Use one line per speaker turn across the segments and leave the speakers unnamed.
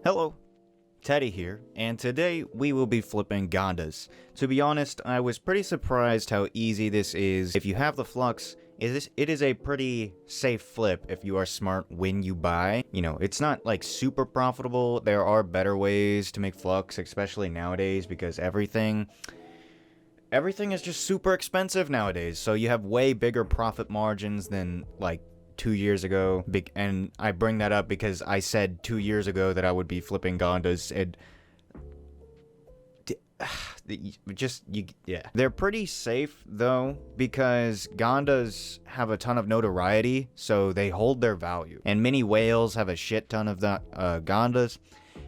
Hello, Teddy here, and today we will be flipping Gandas. To be honest, I was pretty surprised how easy this is. If you have the flux, it is a pretty safe flip if you are smart when you buy. You know, it's not like super profitable. There are better ways to make flux, especially nowadays, because everything is just super expensive nowadays. So you have way bigger profit margins than like 2 years ago, and I bring that up because I said 2 years ago that I would be flipping Gandas, and yeah. They're pretty safe though, because Gandas have a ton of notoriety, so they hold their value. And many whales have a shit ton of the Gandas,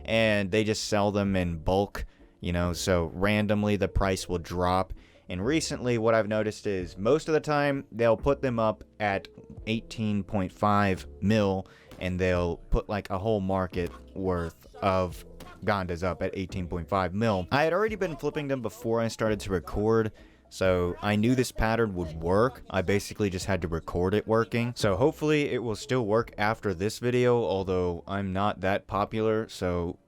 and they just sell them in bulk, you know, so randomly the price will drop. And recently, what I've noticed is most of the time they'll put them up at 18.5 mil, and they'll put like a whole market worth of Gandas up at 18.5 mil. I had already been flipping them before I started to record, so I knew this pattern would work. I basically just had to record it working. So hopefully it will still work after this video, although I'm not that popular, so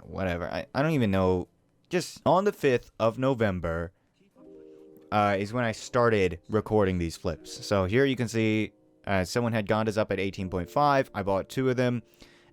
whatever. I don't even know. Just on the 5th of November, is when I started recording these flips. So here you can see someone had Gandas up at 18.5. I bought 2 of them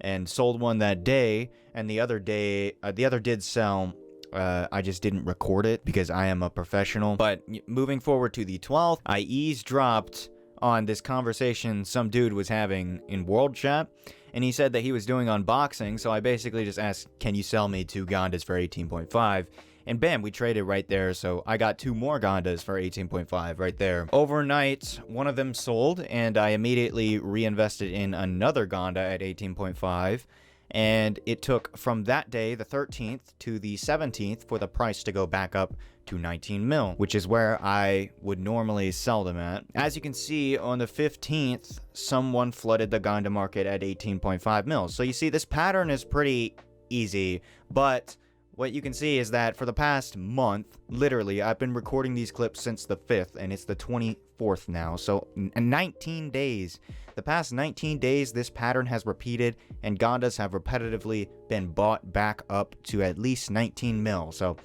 and sold one that day, and the other day, the other did sell. I just didn't record it because I am a professional. But moving forward to the 12th, I eavesdropped on this conversation some dude was having in World Chat, and he said that he was doing unboxing, so I basically just asked, can you sell me 2 Gandas for 18.5? And bam, we traded right there, so I got 2 more Gandas for 18.5 right there. Overnight, one of them sold, and I immediately reinvested in another Ganda at 18.5, and it took from that day, the 13th, to the 17th for the price to go back up to 19 mil, which is where I would normally sell them at. As you can see, on the 15th, someone flooded the Ganda market at 18.5 mil. So you see, this pattern is pretty easy, but what you can see is that for the past month, literally, I've been recording these clips since the 5th, and it's the 24th now. So in 19 days, the past 19 days, this pattern has repeated, and Gandas have repetitively been bought back up to at least 19 mil. So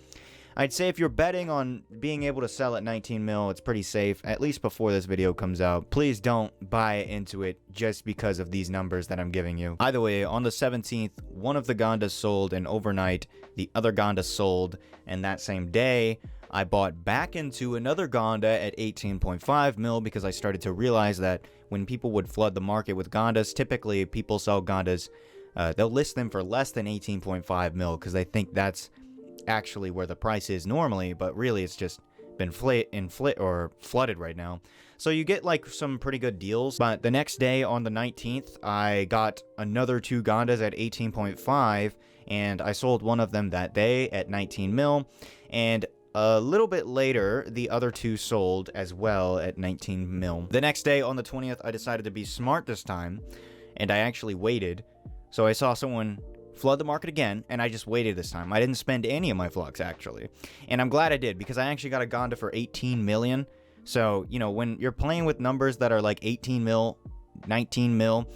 I'd say if you're betting on being able to sell at 19 mil, it's pretty safe, at least before this video comes out. Please don't buy into it just because of these numbers that I'm giving you. Either way, on the 17th, one of the Gandas sold, and overnight, the other Ganda sold, and that same day, I bought back into another Ganda at 18.5 mil because I started to realize that when people would flood the market with Gandas, typically people sell Gandas, they'll list them for less than 18.5 mil because they think that's actually where the price is normally, but really it's just been flooded right now. So you get like some pretty good deals. But the next day on the 19th, I got another 2 Gandas at 18.5, and I sold one of them that day at 19 mil, and a little bit later, the other 2 sold as well at 19 mil. The next day on the 20th, I decided to be smart this time, and I actually waited. So I saw someone flood the market again, and I just waited this time. I didn't spend any of my flux, actually. And I'm glad I did, because I actually got a Ganda for 18 million. So, you know, when you're playing with numbers that are like 18 mil, 19 mil,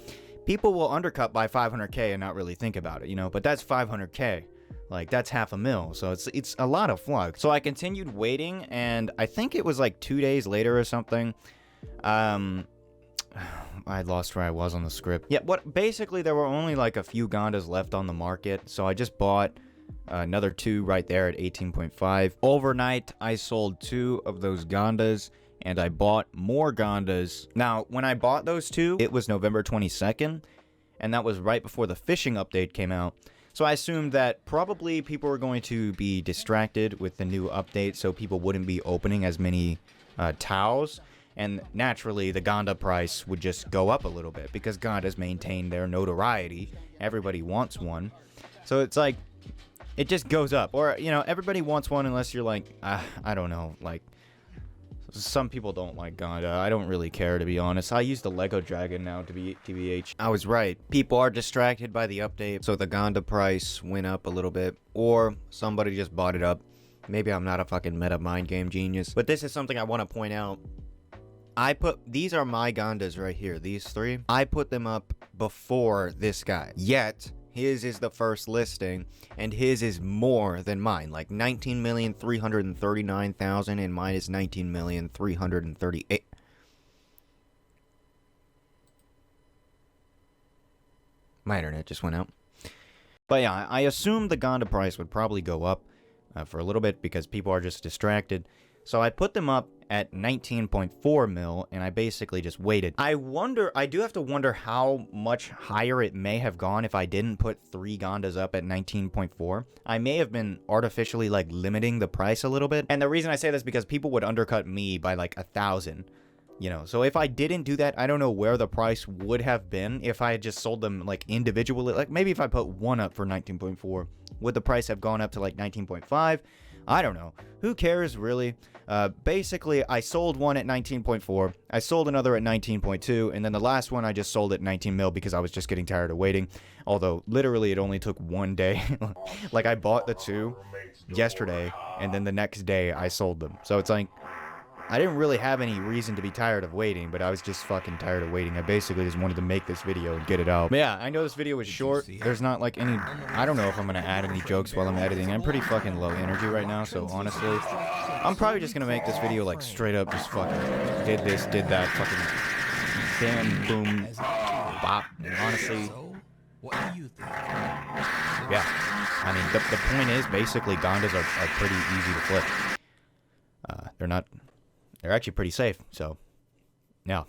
people will undercut by 500k and not really think about it, you know, but that's 500k. Like, that's half a mil, so it's a lot of flux. So I continued waiting, and I think it was like 2 days later or something. I lost where I was on the script. Yeah, basically there were only like a few Gandas left on the market, so I just bought another 2 right there at 18.5. Overnight, I sold 2 of those Gandas, and I bought more Gandas. Now, when I bought those 2, it was November 22nd, and that was right before the fishing update came out. So I assumed that probably people were going to be distracted with the new update, so people wouldn't be opening as many towels. And naturally, the Ganda price would just go up a little bit because Gandas maintain their notoriety. Everybody wants one. So it's like, it just goes up. Or, you know, everybody wants one unless you're like, I don't know, like, some people don't like Ganda. I don't really care, to be honest. I use the Lego Dragon now to be TBH. I was right. People are distracted by the update, so the Ganda price went up a little bit. Or somebody just bought it up. Maybe I'm not a fucking meta mind game genius. But this is something I want to point out. These are my Gandas right here, these 3. I put them up before this guy. Yet, his is the first listing, and his is more than mine. Like 19,339,000, and mine is 19,338,000. My internet just went out. But yeah, I assumed the Ganda price would probably go up for a little bit because people are just distracted. So I put them up at 19.4 mil, and I basically just waited. I do have to wonder how much higher it may have gone if I didn't put 3 Gandas up at 19.4. I may have been artificially, like, limiting the price a little bit. And the reason I say this is because people would undercut me by, like, 1,000. You know, so if I didn't do that, I don't know where the price would have been if I had just sold them, like, individually. Like, maybe if I put one up for 19.4, would the price have gone up to, like, 19.5? I don't know. Who cares, really? Basically, I sold one at 19.4, I sold another at 19.2, and then the last one I just sold at 19 mil because I was just getting tired of waiting. Although, literally, it only took one day. Like, I bought the 2 yesterday, and then the next day I sold them. So it's like, I didn't really have any reason to be tired of waiting, but I was just fucking tired of waiting. I basically just wanted to make this video and get it out. But yeah, I know this video was short. There's not like any... I don't know if I'm going to add any jokes while I'm editing. I'm pretty fucking low energy right now, so honestly, I'm probably just going to make this video like straight up just fucking did this, did that, fucking bam, boom, bop. And honestly, yeah. I mean, the point is basically Gandas are pretty easy to flip. They're actually pretty safe, so, yeah.